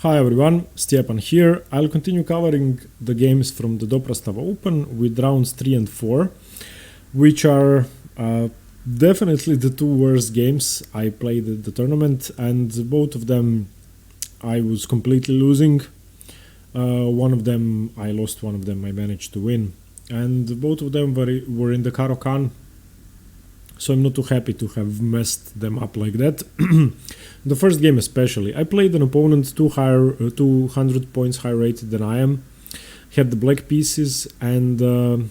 Hi everyone, Stepan here. I'll continue covering the games from the Doprastav Open with rounds 3 and 4, which are definitely the two worst games I played at the tournament, and both of them I was completely losing. One of them I lost, one of them I managed to win, and both of them were in the Caro-Kann, so I'm not too happy to have messed them up like that. The first game especially, I played an opponent 200 points higher rated than I am, had the black pieces, and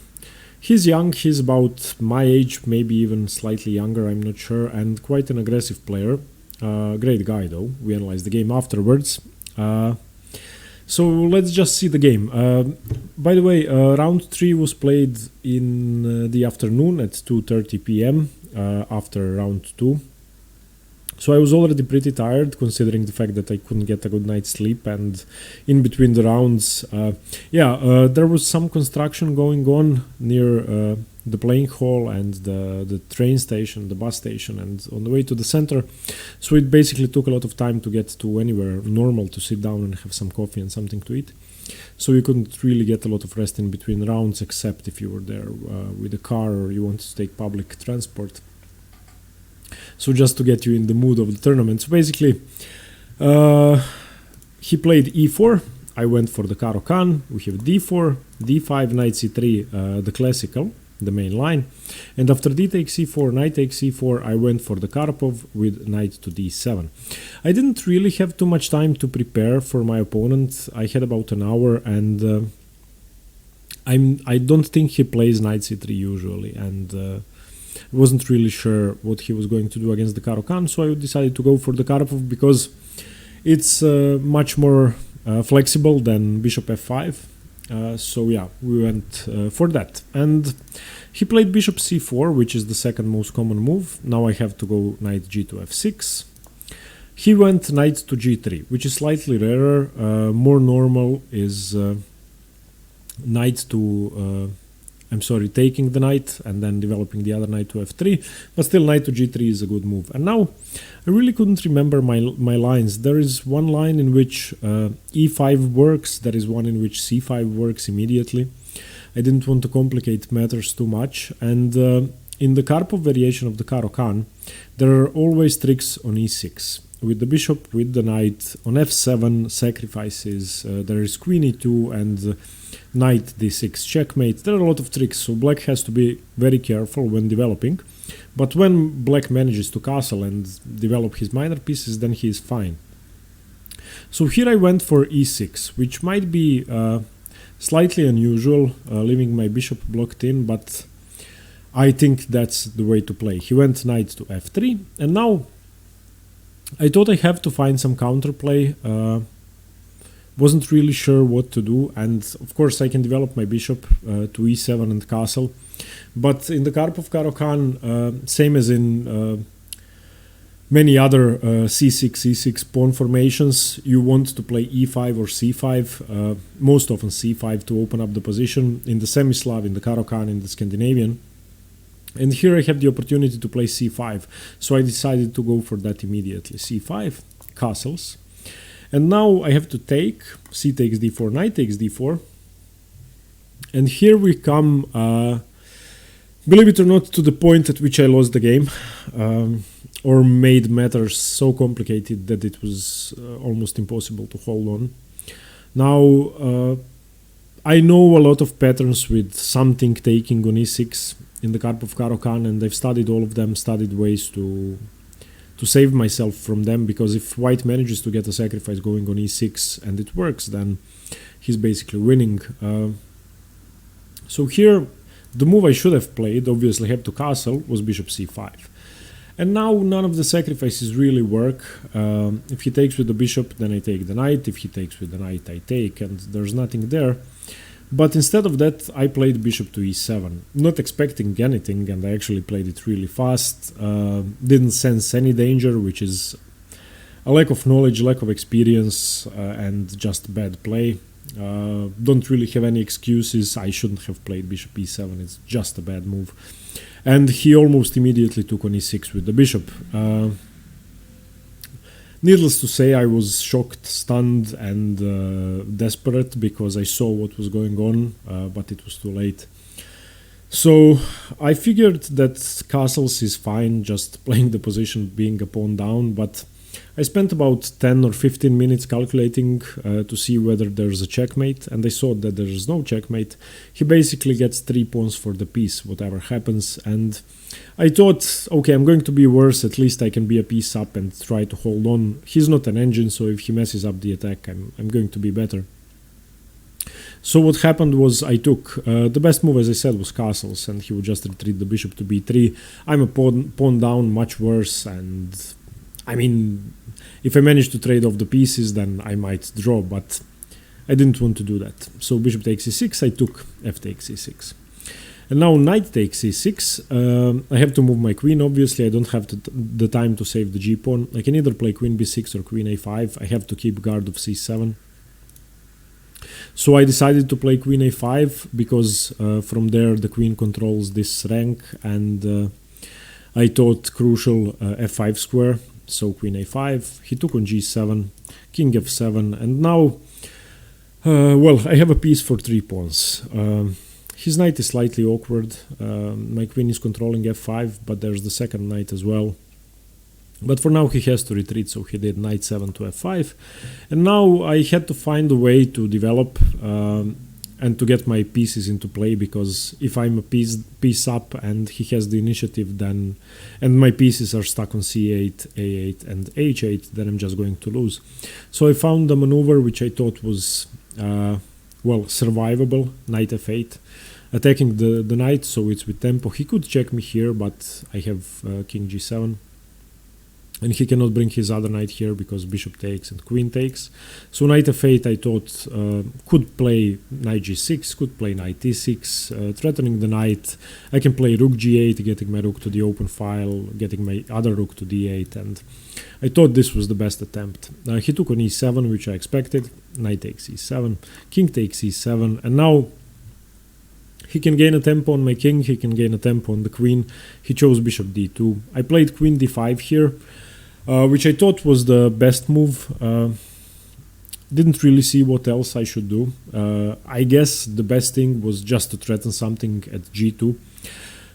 he's young, he's about my age, maybe even slightly younger, I'm not sure, and quite an aggressive player. Great guy though, we analyzed the game afterwards. So let's just see the game. By the way, round 3 was played in the afternoon at 2:30 p.m. After round 2. So I was already pretty tired, considering the fact that I couldn't get a good night's sleep, and in between the rounds, there was some construction going on near the playing hall and the train station, the bus station, and on the way to the center. So it basically took a lot of time to get to anywhere normal to sit down and have some coffee and something to eat. So you couldn't really get a lot of rest in between rounds, except if you were there with a car or you wanted to take public transport. So just to get you in the mood of the tournament. So basically, he played e4, I went for the Caro-Kann, we have d4, d5, knight c3, the classical, the main line, and after d takes c4, knight takes c4, I went for the Karpov with knight to d7. I didn't really have too much time to prepare for my opponent. I had about an hour, and I don't think he plays knight c3 usually, and wasn't really sure what he was going to do against the Caro-Kann, so I decided to go for the Karpov because it's much more flexible than bishop f5. So yeah, we went for that. And he played bishop c4, which is the second most common move. Now I have to go knight g to f6. He went knight to g3, which is slightly rarer. More normal is knight to... taking the knight and then developing the other knight to f3, but still knight to g3 is a good move. And now I really couldn't remember my lines. There is one line in which e5 works, there is one in which c5 works immediately. I didn't want to complicate matters too much, and in the Karpov variation of the Caro-Kann, there are always tricks on e6. With the bishop, with the knight, on f7 sacrifices, there is queen e2 and knight d6 checkmate. There are a lot of tricks, so black has to be very careful when developing. But when black manages to castle and develop his minor pieces, then he is fine. So here I went for e6, which might be slightly unusual, leaving my bishop blocked in, but I think that's the way to play. He went knight to f3, and now I thought I have to find some counterplay. Wasn't really sure what to do, and of course I can develop my bishop to e7 and castle, but in the Karpov Caro-Kann, same as in many other c6, e6 pawn formations, you want to play e5 or c5, most often c5 to open up the position in the Semi-Slav, in the Caro-Kann, in the Scandinavian. And here I have the opportunity to play c5, so I decided to go for that immediately. c5, castles. And now I have to take, c takes d4, knight takes d4. And here we come, believe it or not, to the point at which I lost the game, or made matters so complicated that it was almost impossible to hold on. Now, I know a lot of patterns with something taking on e6 in the Karpov Caro-Kann, and I've studied all of them, studied ways to save myself from them, because if white manages to get a sacrifice going on e6 and it works, then he's basically winning. So here, the move I should have played, obviously have to castle, was bishop c5. And now none of the sacrifices really work. If he takes with the bishop, then I take the knight. If he takes with the knight, I take, and there's nothing there. But instead of that, I played bishop to e7, not expecting anything, and I actually played it really fast. Didn't sense any danger, which is a lack of knowledge, lack of experience, and just bad play. Don't really have any excuses. I shouldn't have played bishop e7, it's just a bad move. And he almost immediately took on e6 with the bishop. Needless to say, I was shocked, stunned, and desperate because I saw what was going on, but it was too late. So I figured that castles is fine, just playing the position, being a pawn down, but I spent about 10 or 15 minutes calculating to see whether there's a checkmate, and I saw that there's no checkmate. He basically gets 3 pawns for the piece, whatever happens, and I thought, okay, I'm going to be worse, at least I can be a piece up and try to hold on. He's not an engine, so if he messes up the attack, I'm going to be better. So what happened was I took, the best move, as I said, was castles, and he would just retreat the bishop to b3. I'm a pawn down, much worse, and I mean, if I manage to trade off the pieces, then I might draw, but I didn't want to do that. So bishop takes e6, I took f takes e6. And now knight takes e6. I have to move my queen, obviously. I don't have the time to save the g-pawn. I can either play queen b6 or queen a5. I have to keep guard of c7. So I decided to play queen a5 because from there the queen controls this rank, and I thought crucial f5 square, so queen a5. He took on g7, king f7, and now, well, I have a piece for 3 pawns. His knight is slightly awkward. My queen is controlling f5, but there's the second knight as well. But for now he has to retreat, so he did knight 7 to f5. And now I had to find a way to develop and to get my pieces into play, because if I'm a piece up and he has the initiative, then, and my pieces are stuck on c8, a8 and h8, then I'm just going to lose. So I found a maneuver which I thought was, well, survivable, knight f8. Attacking the knight, so it's with tempo. He could check me here, but I have king g7. And he cannot bring his other knight here because bishop takes and queen takes. So knight f8 I thought could play knight g6, could play knight e6, threatening the knight. I can play rook g8, getting my rook to the open file, getting my other rook to d8, and I thought this was the best attempt. He took on e7, which I expected. Knight takes e7, king takes e7, and now he can gain a tempo on my king, he can gain a tempo on the queen. He chose bishop d2. I played queen d5 here, which I thought was the best move. Didn't really see what else I should do. I guess the best thing was just to threaten something at g2,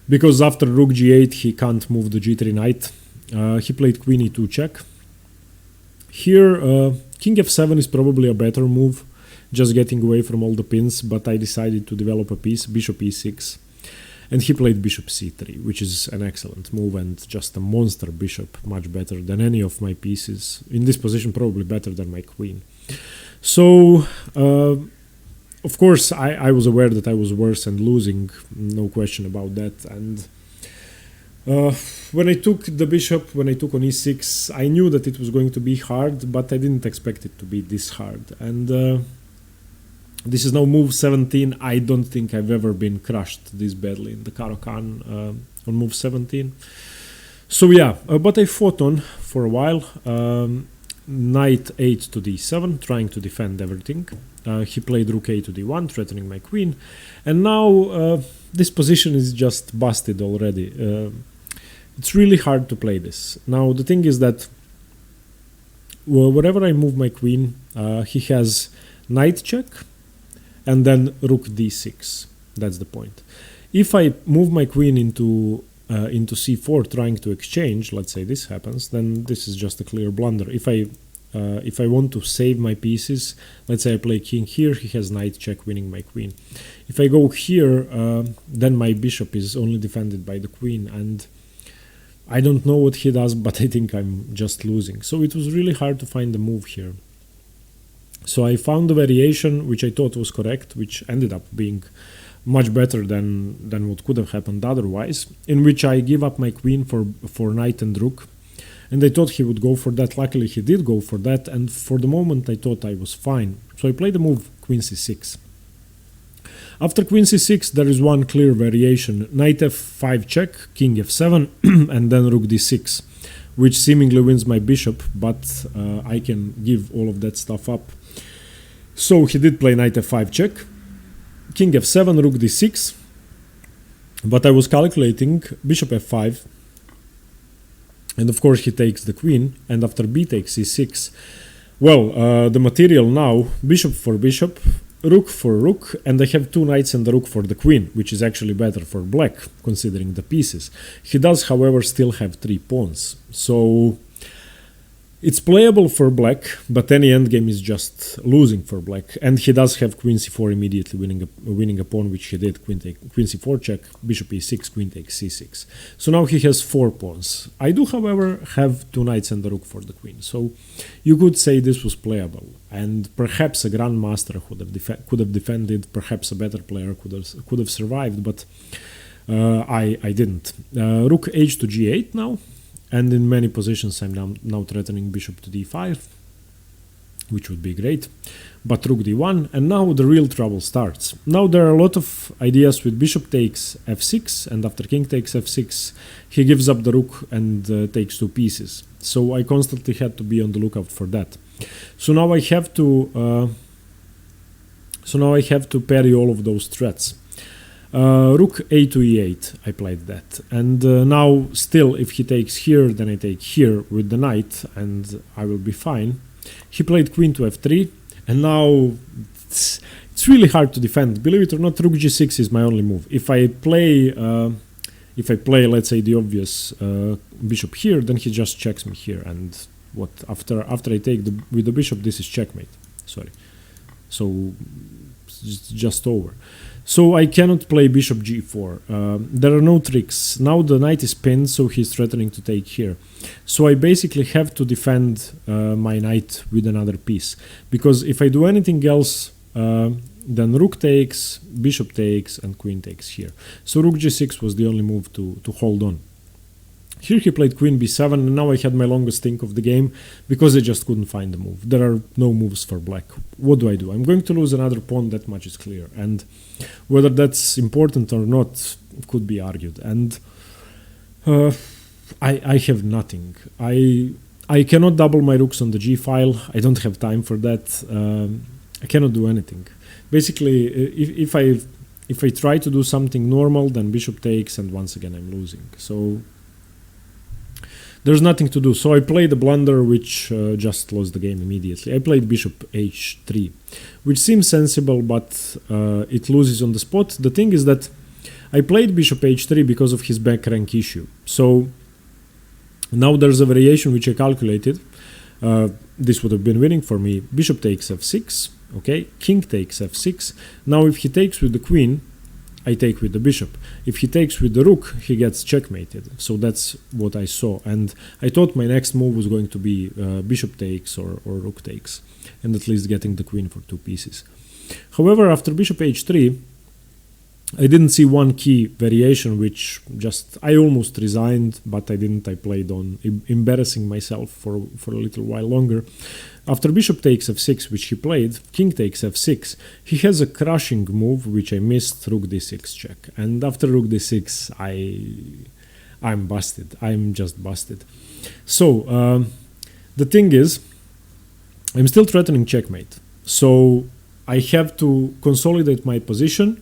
because after rook g8 he can't move the g3 knight. He played queen e2 check. Here king f7 is probably a better move, just getting away from all the pins, but I decided to develop a piece, bishop e6. And he played bishop c3, which is an excellent move and just a monster bishop, much better than any of my pieces. In this position, probably better than my queen. So, of course, I was aware that I was worse and losing, no question about that. And when I took the bishop, when I took on e6, I knew that it was going to be hard, but I didn't expect it to be this hard. And this is now move 17. I don't think I've ever been crushed this badly in the Caro-Kann on move 17. So yeah, but I fought on for a while. Knight 8 to d7, trying to defend everything. He played rook a to d1, threatening my queen. And now this position is just busted already. It's really hard to play this. Now the thing is that wherever I move my queen, he has knight check, and then rook d6. That's the point. If I move my queen into c4, trying to exchange, let's say this happens, then this is just a clear blunder. If I want to save my pieces, let's say I play king here, he has knight check, winning my queen. If I go here, then my bishop is only defended by the queen, and I don't know what he does, but I think I'm just losing. So it was really hard to find the move here. So I found a variation which I thought was correct, which ended up being much better than what could have happened otherwise, in which I give up my queen for knight and rook. And I thought he would go for that. Luckily he did go for that, and for the moment I thought I was fine. So I played the move queen c6. After queen c6 there is one clear variation, knight f5 check, king f7 and then rook d6, which seemingly wins my bishop, but I can give all of that stuff up. So he did play knight f5 check, king f7, rook d6, but I was calculating bishop f5, And of course he takes the queen, and after b takes e6, well, the material now, bishop for bishop, rook for rook, and I have two knights and the rook for the queen, which is actually better for black, considering the pieces. He does, however, still have 3 pawns. So it's playable for black, but any endgame is just losing for black. And he does have queen c4 immediately winning a pawn, which he did. Queen c4 check, bishop e6, queen takes c6. So now he has 4 pawns. I do, however, have 2 knights and the rook for the queen. So you could say this was playable. And perhaps a grandmaster could have defended, perhaps a better player could have survived, but I didn't. Rook h to g8 now. And in many positions I'm now threatening bishop to d5, which would be great. But rook d1, and now the real trouble starts. Now there are a lot of ideas with bishop takes f6, and after king takes f6, he gives up the rook and takes 2 pieces. So I constantly had to be on the lookout for that. So now I have to parry all of those threats. Rook a to e8, I played that. And now still, if he takes here, then I take here with the knight, and I will be fine. He played queen to f3, and now it's really hard to defend. Believe it or not, rook g6 is my only move. If I play, let's say, the obvious bishop here, then he just checks me here. And what after I take with the bishop, this is checkmate. Sorry. So it's just over. So I cannot play bishop g4. There are no tricks. Now the knight is pinned, so he's threatening to take here. So I basically have to defend my knight with another piece. Because if I do anything else, then rook takes, bishop takes, and queen takes here. So rook g6 was the only move to hold on. Here he played queen b7, and now I had my longest think of the game because I just couldn't find the move. There are no moves for black. What do I do? I'm going to lose another pawn, that much is clear. And whether that's important or not could be argued. And I have nothing. I cannot double my rooks on the g file. I don't have time for that. I cannot do anything. Basically, if I try to do something normal, then bishop takes, and once again I'm losing. So there's nothing to do. So I played a blunder which just lost the game immediately. I played bishop h3, which seems sensible, but it loses on the spot. The thing is that I played bishop h3 because of his back rank issue. So now there's a variation which I calculated. This would have been winning for me. Bishop takes f6, okay? King takes f6. Now if he takes with the queen, I take with the bishop. If he takes with the rook, he gets checkmated. So that's what I saw. And I thought my next move was going to be bishop takes or rook takes, and at least getting the queen for 2 pieces. However, after bishop h3, I didn't see one key variation, which just, I almost resigned, but I didn't. I played on, embarrassing myself for a little while longer. After bishop takes f6, which he played, king takes f6, he has a crushing move, which I missed, rook d6 check. And after rook d6, I'm busted. I'm just busted. So, the thing is, I'm still threatening checkmate. So, I have to consolidate my position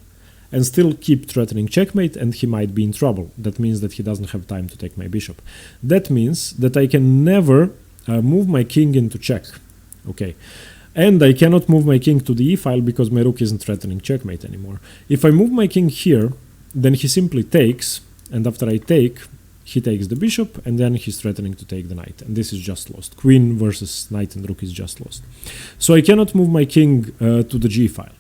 and still keep threatening checkmate, and he might be in trouble. That means that he doesn't have time to take my bishop. That means that I can never move my king into check. Okay, and I cannot move my king to the e file because my rook isn't threatening checkmate anymore. If I move my king here, then he simply takes, and after I take, he takes the bishop, and then he's threatening to take the knight, and this is just lost. Queen versus knight and rook is just lost. So I cannot move my king to the g file.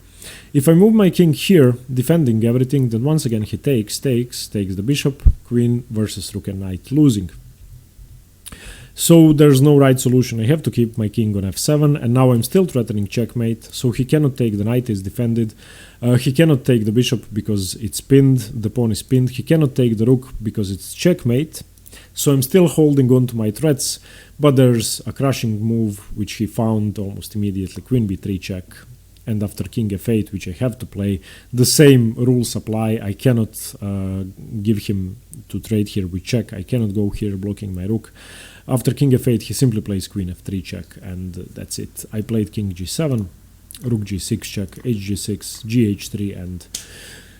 If I move my king here, defending everything, then once again he takes the bishop, queen versus rook and knight, losing. So there's no right solution. I have to keep my king on f7, and now I'm still threatening checkmate, so he cannot take the knight, is defended. He cannot take the bishop because it's pinned, the pawn is pinned. He cannot take the rook because it's checkmate. So I'm still holding on to my threats, but there's a crushing move which he found almost immediately, queen b3 check. And after king f8, which I have to play, the same rules apply. I cannot give him to trade here with check. I cannot go here blocking my rook. After king f8, he simply plays queen f3 check, and that's it. I played king g7, rook g6 check, hg6, gh3, and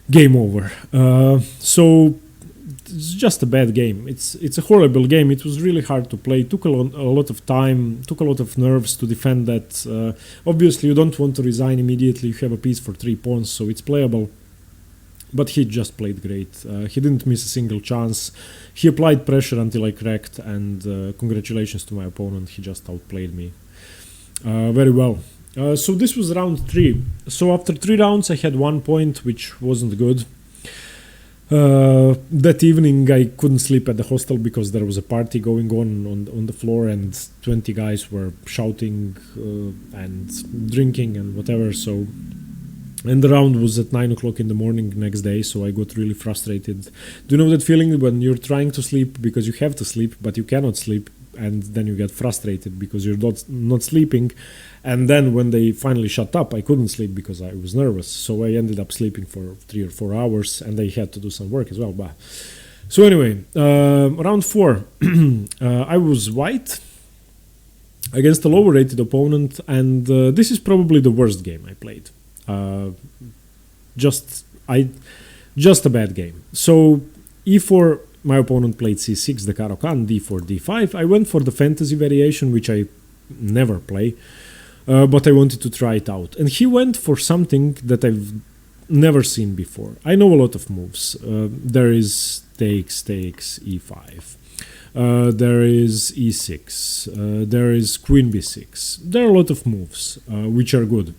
game over. So it's just a bad game. It's a horrible game. It was really hard to play. Took a lot of time, took a lot of nerves to defend that. Obviously, you don't want to resign immediately. You have a piece for 3 pawns, so it's playable. But he just played great. He didn't miss a single chance. He applied pressure until I cracked, and congratulations to my opponent. He just outplayed me very well. So this was round 3. So after 3 rounds, I had 1 point, which wasn't good. That evening, I couldn't sleep at the hostel because there was a party going on the floor, and 20 guys were shouting and drinking and whatever. So. And the round was at 9 o'clock in the morning next day, so I got really frustrated. Do you know that feeling when you're trying to sleep because you have to sleep, but you cannot sleep, and then you get frustrated because you're not sleeping, and then when they finally shut up, I couldn't sleep because I was nervous, so I ended up sleeping for 3 or 4 hours, and I had to do some work as well. So anyway, round 4, I was white against a lower rated opponent, and this is probably the worst game I played. Just a bad game. So e4, my opponent played c6, the Caro-Kann, d4, d5. I went for the fantasy variation, which I never play, but I wanted to try it out. And he went for something that I've never seen before. I know a lot of moves. There is takes, e5. There is e6, there is queen b6. There are a lot of moves which are good.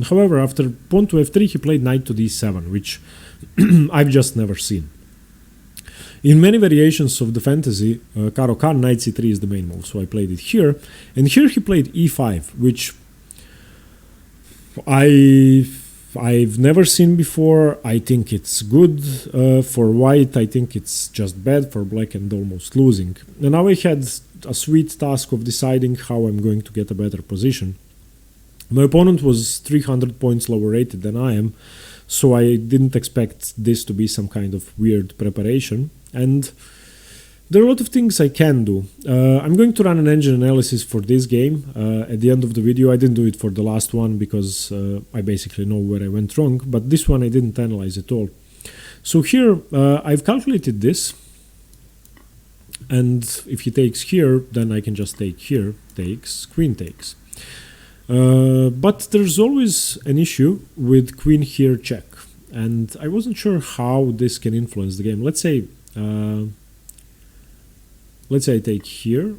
However, after pawn to f3, he played knight to d7, which I've just never seen. In many variations of the fantasy, Caro-Kann, knight c3 is the main move, so I played it here. And here he played e5, which I've never seen before. I think it's good for white. I think it's just bad for black and almost losing. And now I had a sweet task of deciding how I'm going to get a better position. My opponent was 300 points lower rated than I am, so I didn't expect this to be some kind of weird preparation. And there are a lot of things I can do. I'm going to run an engine analysis for this game at the end of the video. I didn't do it for the last one because I basically know where I went wrong, but this one I didn't analyze at all. So here I've calculated this, and if he takes here, then I can just take here, takes, queen takes. But there's always an issue with queen here check, and I wasn't sure how this can influence the game. Let's say I take here.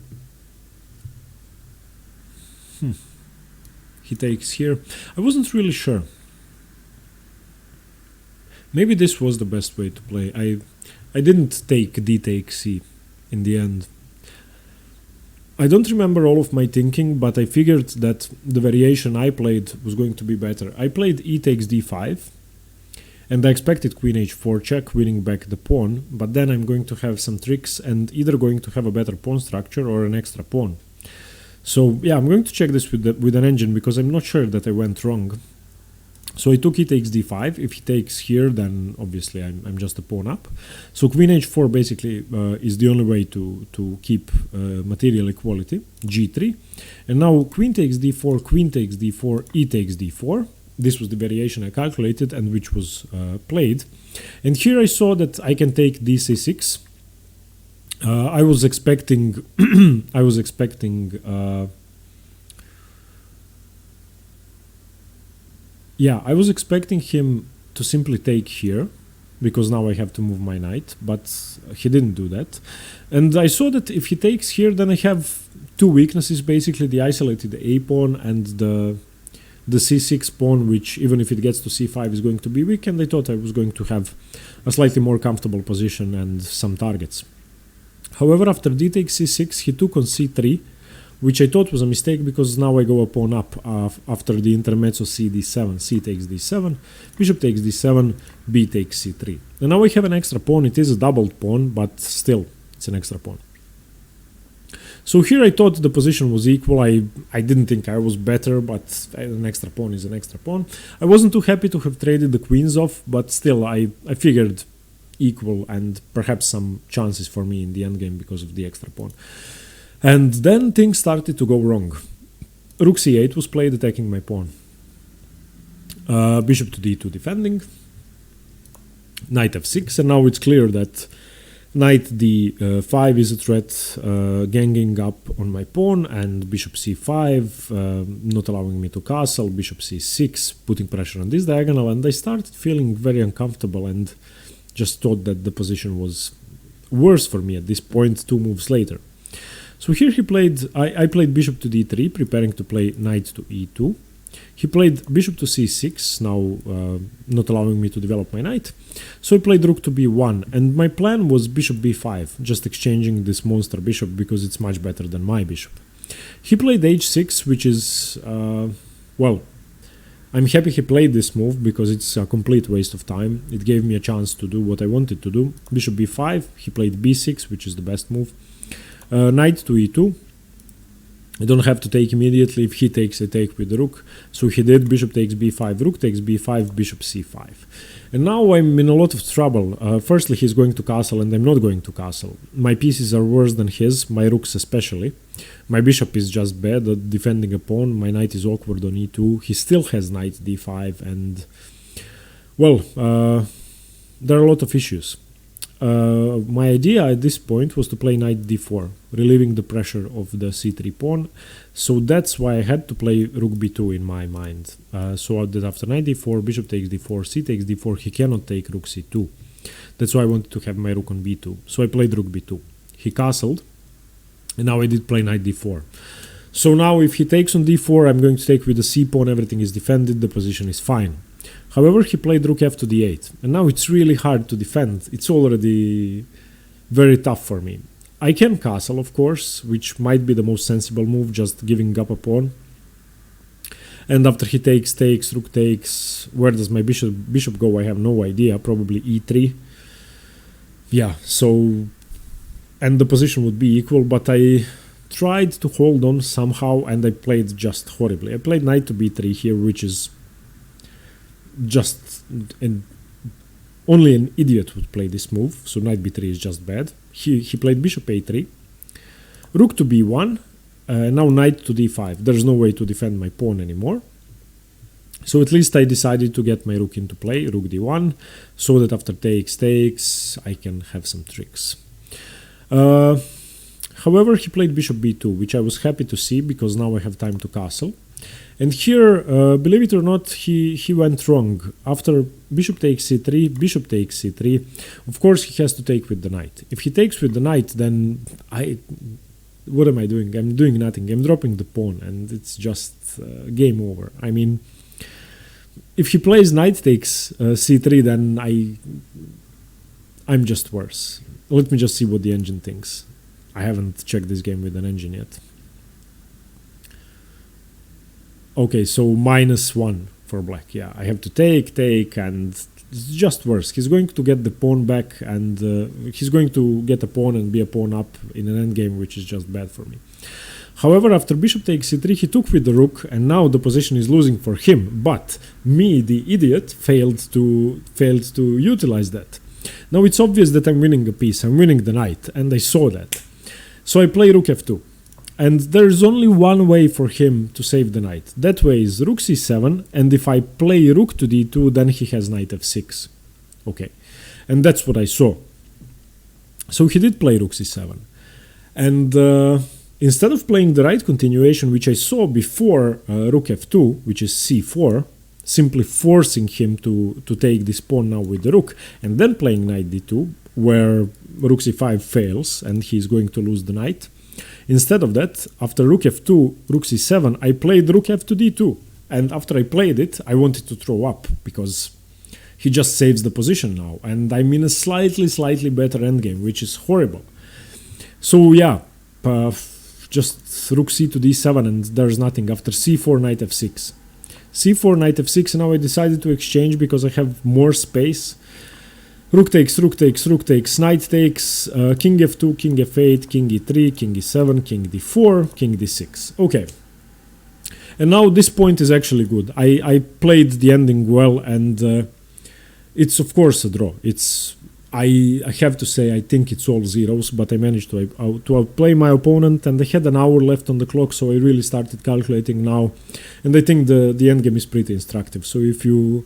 He takes here. I wasn't really sure. Maybe this was the best way to play. I didn't take d takes c in the end. I don't remember all of my thinking, but I figured that the variation I played was going to be better. I played e takes d5, and I expected queen h4 check, winning back the pawn, but then I'm going to have some tricks and either going to have a better pawn structure or an extra pawn. So yeah, I'm going to check this with an engine because I'm not sure that I went wrong. So I took e takes d5. If he takes here, then obviously I'm just a pawn up. So queen h4 basically is the only way to keep material equality, g3. And now queen takes d4, queen takes d4, e takes d4. This was the variation I calculated and which was played. And here I saw that I can take dc6. I was expecting I was expecting him to simply take here, because now I have to move my knight, but he didn't do that. And I saw that if he takes here, then I have two weaknesses, basically the isolated a pawn and the c6 pawn, which even if it gets to c5 is going to be weak, and I thought I was going to have a slightly more comfortable position and some targets. However, after d takes c6, he took on c3, which I thought was a mistake because now I go a pawn up after the intermezzo c d7, c takes d7, bishop takes d7, b takes c3. And now I have an extra pawn. It is a doubled pawn, but still, it's an extra pawn. So here I thought the position was equal. I didn't think I was better, but an extra pawn is an extra pawn. I wasn't too happy to have traded the queens off, but still I figured equal and perhaps some chances for me in the endgame because of the extra pawn. And then things started to go wrong. Rook c8 was played, attacking my pawn. Bishop to d2 defending. Knight f6, and now it's clear that Knight d5 is a threat, ganging up on my pawn, and bishop c5, not allowing me to castle, bishop c6, putting pressure on this diagonal, and I started feeling very uncomfortable and just thought that the position was worse for me at this point 2 moves later. So here he played, I played bishop to d3, preparing to play knight to e2. He played bishop to c6, now not allowing me to develop my knight. So I played rook to b1, and my plan was bishop b5, just exchanging this monster bishop because it's much better than my bishop. He played h6, which is, well, I'm happy he played this move because it's a complete waste of time. It gave me a chance to do what I wanted to do. Bishop b5, he played b6, which is the best move. Knight to e2. I don't have to take immediately. If he takes, I take with the rook. So he did. Bishop takes b5, rook takes b5, bishop c5. And now I'm in a lot of trouble. Firstly, he's going to castle and I'm not going to castle. My pieces are worse than his, my rooks especially. My bishop is just bad at defending a pawn. My knight is awkward on e2. He still has knight d5 and, well, there are a lot of issues. My idea at this point was to play knight d4, relieving the pressure of the c3 pawn. So that's why I had to play rook b2 in my mind. So that after knight d4, bishop takes d4, c takes d4, he cannot take rook c2. That's why I wanted to have my rook on b2. So I played rook b2. He castled, and now I did play knight d4. So now if he takes on d4, I'm going to take with the c pawn, everything is defended, the position is fine. However, he played rook f to d8, and now it's really hard to defend. It's already very tough for me. I can castle, of course, which might be the most sensible move, just giving up a pawn. And after he takes, rook takes, where does my bishop go? I have no idea, probably e3. Yeah, so, and the position would be equal, but I tried to hold on somehow, and I played just horribly. I played knight to b3 here, which is just only an idiot would play this move, so knight b3 is just bad. He played bishop a3, rook to b1, now knight to d5. There's no way to defend my pawn anymore. So at least I decided to get my rook into play, rook d1, so that after takes, I can have some tricks. However, he played bishop b2, which I was happy to see because now I have time to castle. And here, believe it or not, he went wrong. After bishop takes c3, bishop takes c3, of course he has to take with the knight. If he takes with the knight, then what am I doing? I'm doing nothing. I'm dropping the pawn, and it's just game over. I mean, if he plays knight takes c3, then I'm just worse. Let me just see what the engine thinks. I haven't checked this game with an engine yet. Okay, so -1 for black. Yeah, I have to take, and it's just worse. He's going to get the pawn back, and he's going to get a pawn and be a pawn up in an endgame, which is just bad for me. However, after bishop takes c3, he took with the rook, and now the position is losing for him. But me, the idiot, failed to utilize that. Now it's obvious that I'm winning a piece. I'm winning the knight, and I saw that. So I play rook f2. And there's only one way for him to save the knight. That way is rook c7, and if I play rook to d2, then he has knight f6. Okay, and that's what I saw. So he did play rook c7. And instead of playing the right continuation, which I saw before rook f2, which is c4, simply forcing him to take this pawn now with the rook, and then playing knight d2, where rook c5 fails, and he's going to lose the knight. Instead of that, after rook f2, rook c7, I played rook f to d2. And after I played it, I wanted to throw up, because he just saves the position now. And I'm in a slightly better endgame, which is horrible. So yeah, just rook c to d7, and there's nothing. After c4, knight f6. c4, knight f6, and now I decided to exchange because I have more space. Rook takes, knight takes, king f2, king f8, king e3, king e7, king d4, king d6. Okay. And now this point is actually good. I played the ending well, and it's of course a draw. I have to say, I think it's all zeros, but I managed to outplay my opponent, and I had an hour left on the clock, so I really started calculating now. And I think the endgame is pretty instructive. So if you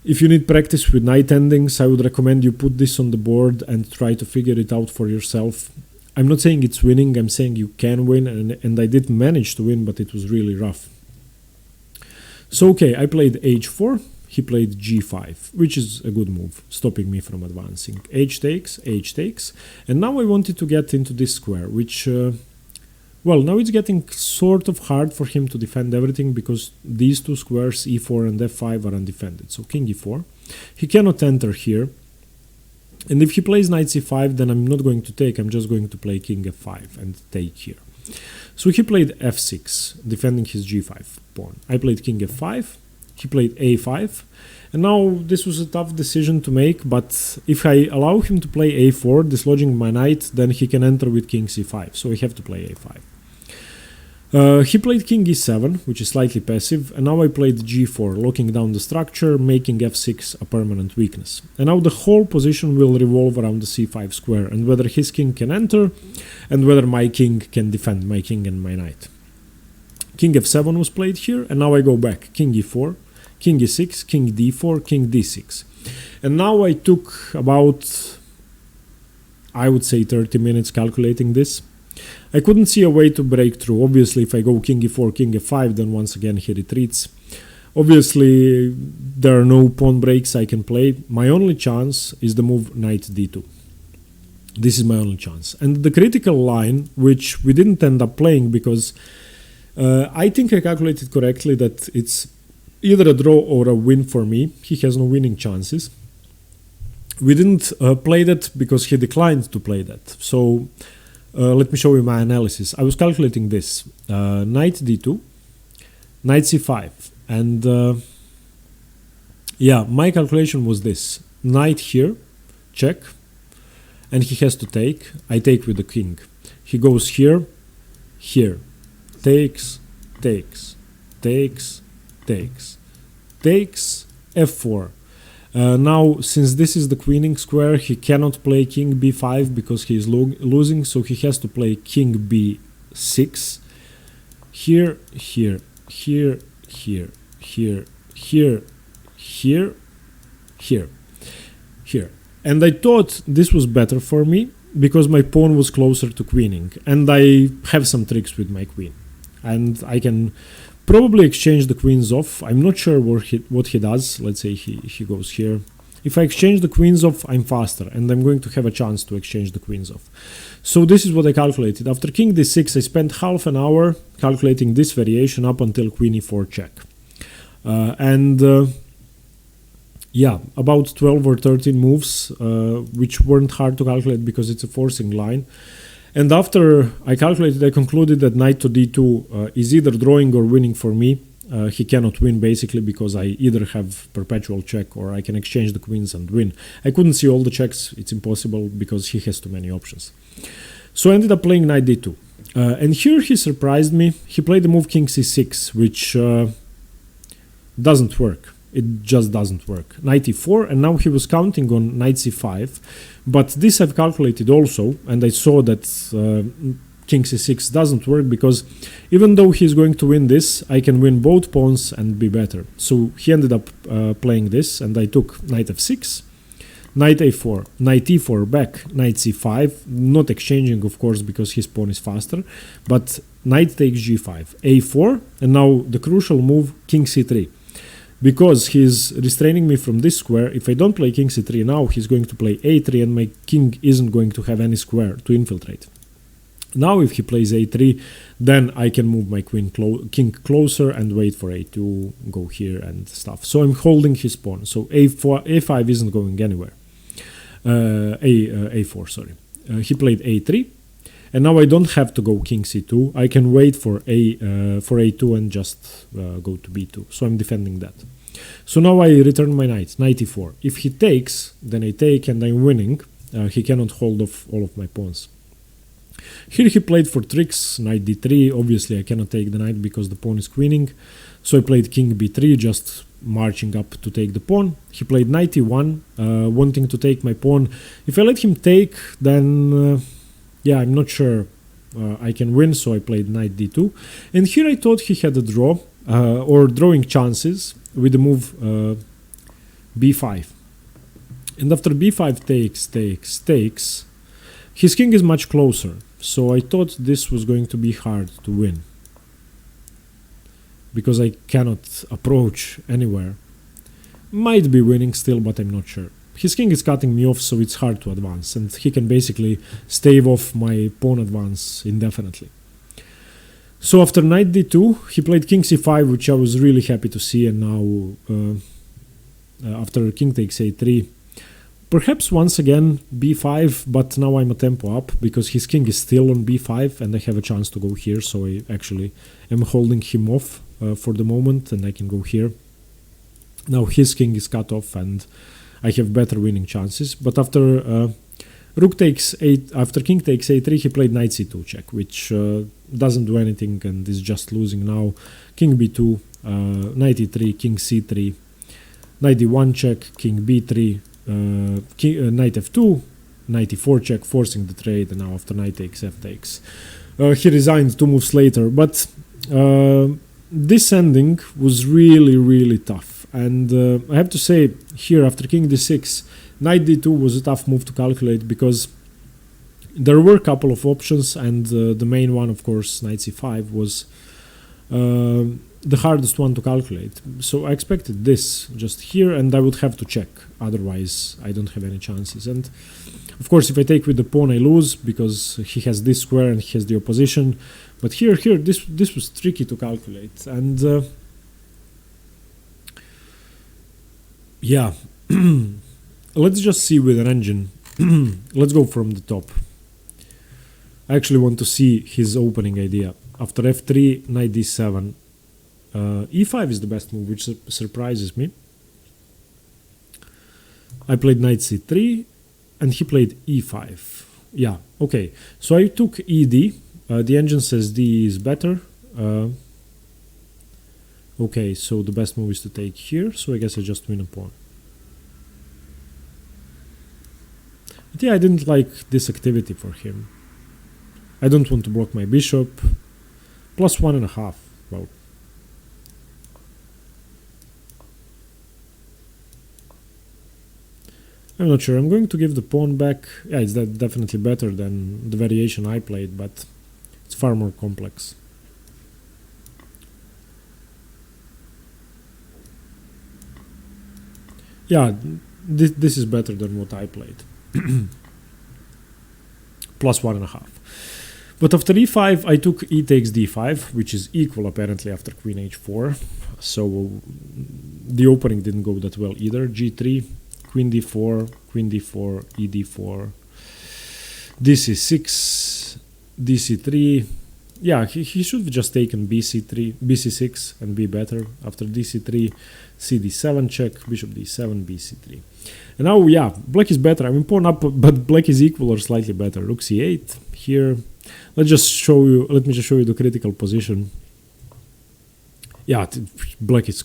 If you need practice with knight endings, I would recommend you put this on the board and try to figure it out for yourself. I'm not saying it's winning, I'm saying you can win, and I did manage to win, but it was really rough. So okay, I played h4, he played g5, which is a good move, stopping me from advancing. H takes, and now I wanted to get into this square, which, well, now it's getting sort of hard for him to defend everything because these two squares, e4 and f5, are undefended. So king e4, he cannot enter here, and if he plays knight c5, then I'm not going to take, I'm just going to play king f5 and take here. So he played f6, defending his g5 pawn. I played king f5, he played a5, and now this was a tough decision to make, but if I allow him to play a4, dislodging my knight, then he can enter with king c5, so I have to play a5. He played king e7, which is slightly passive, and now I played g4, locking down the structure, making f6 a permanent weakness. And now the whole position will revolve around the c5 square, and whether his king can enter, and whether my king can defend my king and my knight. King f7 was played here, and now I go back. King e4, king e6, king d4, king d6. And now I took about, I would say, 30 minutes calculating this. I couldn't see a way to break through. Obviously, if I go king e4, king f5, then once again he retreats. Obviously, there are no pawn breaks I can play. My only chance is the move knight d2. This is my only chance. And the critical line, which we didn't end up playing because I think I calculated correctly that it's either a draw or a win for me. He has no winning chances. We didn't play that because he declined to play that. So let me show you my analysis. I was calculating this. Knight d2, knight c5. And yeah, my calculation was this. Knight here, check. And he has to take. I take with the king. He goes here, here. Takes, takes, takes, takes, takes, f4. Now, since this is the queening square, he cannot play king b5 because he is losing, so he has to play king b6. Here, here, here, here, here, here, here, here, here. And I thought this was better for me because my pawn was closer to queening, and I have some tricks with my queen. And I can probably exchange the queens off. I'm not sure what he does. Let's say he goes here. If I exchange the queens off, I'm faster, and I'm going to have a chance to exchange the queens off. So this is what I calculated. After king d6, I spent half an hour calculating this variation up until queen e4 check. Yeah, about 12 or 13 moves, which weren't hard to calculate because it's a forcing line. And after I calculated, I concluded that knight to d2 is either drawing or winning for me. He cannot win basically because I either have perpetual check or I can exchange the queens and win. I couldn't see all the checks, it's impossible because he has too many options. So I ended up playing knight d2. And here he surprised me. He played the move king c6, which doesn't work. It just doesn't work. Knight e4, and now he was counting on knight c5. But this I've calculated also, and I saw that king c6 doesn't work because even though he's going to win this, I can win both pawns and be better. So he ended up playing this, and I took knight f6, knight a4, knight e4 back, knight c5, not exchanging of course because his pawn is faster, but knight takes g5, a4, and now the crucial move king c3. Because he's restraining me from this square, if I don't play king c3 now, he's going to play a3 and my king isn't going to have any square to infiltrate. Now if he plays a3, then I can move my king closer and wait for a2, go here and stuff. So I'm holding his pawn. So a5 isn't going anywhere. A4, sorry. He played a3. And now I don't have to go king c2. I can wait for a2 and just go to b2. So I'm defending that. So now I return my knight, knight e4. If he takes, then I take and I'm winning. He cannot hold off all of my pawns. Here he played for tricks, knight d3. Obviously I cannot take the knight because the pawn is queening. So I played king b3, just marching up to take the pawn. He played knight e1, wanting to take my pawn. If I let him take, then yeah, I'm not sure I can win, so I played knight d2. And here I thought he had a draw, or drawing chances, with the move b5. And after b5 takes, his king is much closer. So I thought this was going to be hard to win, because I cannot approach anywhere. Might be winning still, but I'm not sure. His king is cutting me off, so it's hard to advance, and he can basically stave off my pawn advance indefinitely. So after knight d2, he played king c5, which I was really happy to see, and now after king takes a3, perhaps once again b5, but now I'm a tempo up, because his king is still on b5, and I have a chance to go here, so I actually am holding him off for the moment, and I can go here. Now his king is cut off, and I have better winning chances. But after rook takes after king takes a3, he played knight c2 check, which doesn't do anything and is just losing now. King b2, knight e3, king c3, knight d1 check, king b3, knight f2, knight e4 check, forcing the trade, and now after knight takes f takes. He resigned 2 moves later, but this ending was really tough. And I have to say, here after king d6, knight d2 was a tough move to calculate, because there were a couple of options, and the main one, of course, knight c5, was the hardest one to calculate. So I expected this just here, and I would have to check, otherwise I don't have any chances. And of course, if I take with the pawn, I lose, because he has this square and he has the opposition. But here, this was tricky to calculate, and yeah, let's just see with an engine. Let's go from the top. I actually want to see his opening idea. After f3, knight d7, e5 is the best move, which surprises me. I played knight c3, and he played e5. Yeah, okay. So I took ed. The engine says d is better. Okay, so the best move is to take here, so I guess I just win a pawn. But yeah, I didn't like this activity for him. I don't want to block my bishop. Plus 1.5. Well, I'm not sure. I'm going to give the pawn back. Yeah, it's definitely better than the variation I played, but it's far more complex. Yeah, this is better than what I played. Plus 1.5. But after e5, I took e takes d5, which is equal apparently after queen h4. So the opening didn't go that well either. g3, queen d4, e d4, dc6, dc3. Yeah, he should have just taken bc6 and be better. After dc3, cd7 check, bishop d7, bc3. And now, yeah, black is better. I mean, pawn up, but black is equal or slightly better. Rook c8 here. Let me just show you the critical position. Yeah, black is...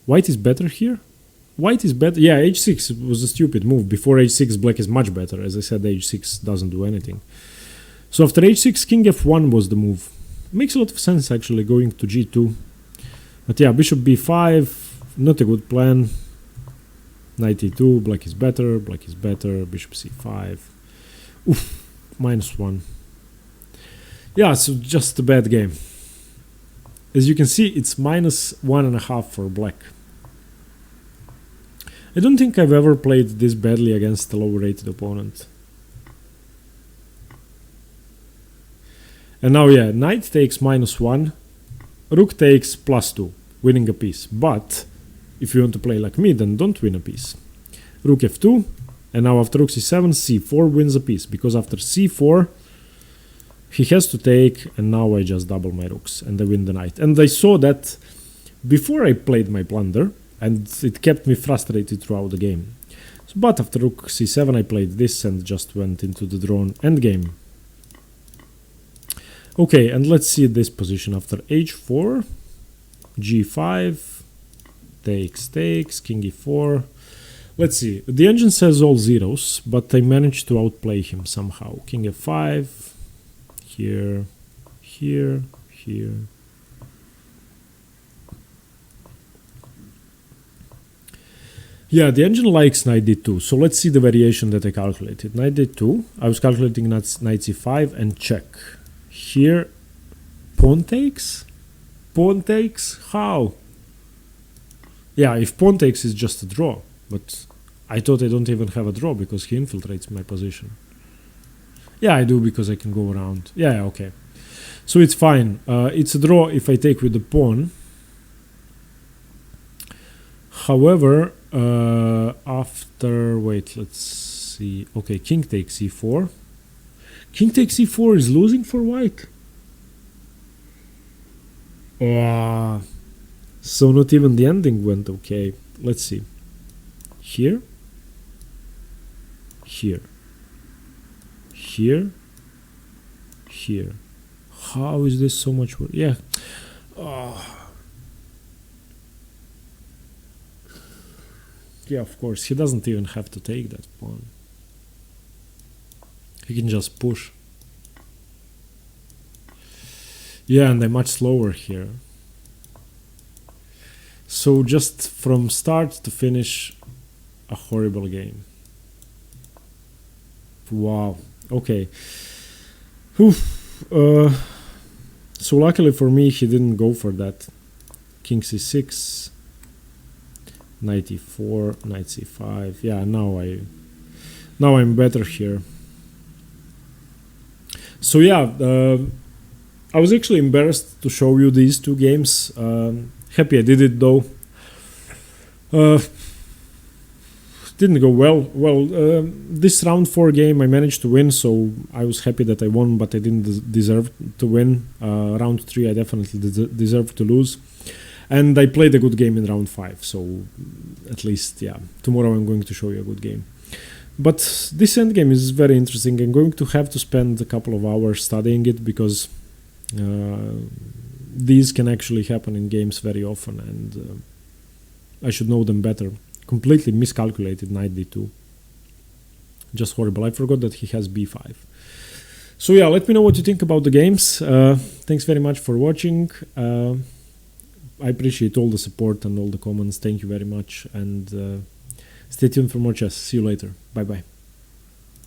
White is better here? White is better. Yeah, h6 was a stupid move. Before h6, black is much better. As I said, h6 doesn't do anything. So after h6, king f1 was the move. Makes a lot of sense, actually, going to g2. But yeah, bishop b5, not a good plan. Knight e2, black is better, bishop c5. Oof, -1. Yeah, so just a bad game. As you can see, it's -1.5 for black. I don't think I've ever played this badly against a low-rated opponent. And now, yeah, knight takes -1, rook takes +2, winning a piece. But if you want to play like me, then don't win a piece. Rook f2, and now after rook c7, c4 wins a piece, because after c4, he has to take, and now I just double my rooks, and I win the knight. And I saw that before I played my blunder, and it kept me frustrated throughout the game. So, but after rook c7, I played this and just went into the drawn endgame. Okay, and let's see this position. After h4, g5, takes, king e4. Let's see. The engine says all zeros, but I managed to outplay him somehow. King f5, here, here. Yeah, the engine likes knight d2. So let's see the variation that I calculated. Knight d2. I was calculating knight c5 and check. Here, pawn takes? Pawn takes? How? Yeah, if pawn takes is just a draw. But I thought I don't even have a draw because he infiltrates my position. Yeah, I do because I can go around. Yeah, okay. So it's fine. It's a draw if I take with the pawn. However, after... Wait, let's see. Okay, king takes e4. King takes e4 is losing for white. So not even the ending went okay. Let's see. Here. Here. Here. Here. How is this so much worse? Yeah. Yeah, of course. He doesn't even have to take that pawn. He can just push. Yeah, and I'm much slower here. So just from start to finish, a horrible game. Wow. Okay. So luckily for me, he didn't go for that. King c6, knight e4, knight c5. Yeah, now I'm better here. So yeah, I was actually embarrassed to show you these two games. Happy I did it though. Didn't go well. This round 4 game I managed to win, so I was happy that I won, but I didn't deserve to win. Round 3 I definitely deserved to lose. And I played a good game in round 5, so at least, yeah, tomorrow I'm going to show you a good game. But this endgame is very interesting. I'm going to have to spend a couple of hours studying it because these can actually happen in games very often, and I should know them better. Completely miscalculated knight d2. Just horrible. I forgot that he has b5. So yeah, let me know what you think about the games. Thanks very much for watching. I appreciate all the support and all the comments. Thank you very much, and stay tuned for more chess. See you later. Bye bye.